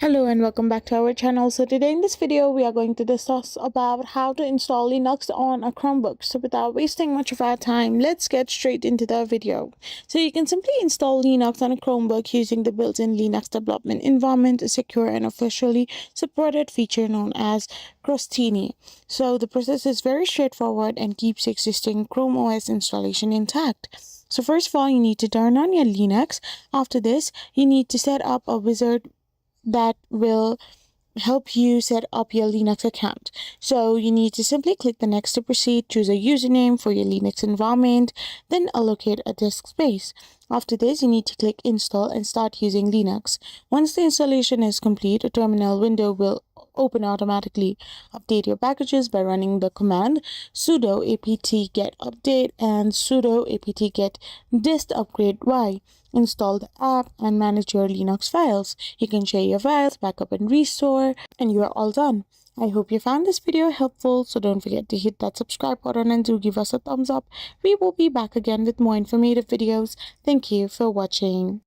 Hello and welcome back to our channel. So today in this video we are going to discuss about how to install Linux on a Chromebook. So without wasting much of our time, let's get straight into the video. So you can simply install Linux on a Chromebook using the built-in Linux development environment, a secure and officially supported feature known as Crostini. So the process is very straightforward and keeps existing ChromeOS installation intact. So first of all, you need to turn on your Linux. After this, you need to set up a wizard that will help you set up your Linux account. So you need to simply click the next to proceed, choose a username for your Linux environment, then allocate a disk space. After this, you need to click install and start using Linux. Once the installation is complete, a terminal window will open automatically. Update your packages by running the command sudo apt get update and sudo apt get dist upgrade y. Install the app and manage your Linux files. You can share your files, backup and restore, and you are all done. I hope you found this video helpful, so don't forget to hit that subscribe button and do give us a thumbs up. We will be back again with more informative videos. Thank you for watching.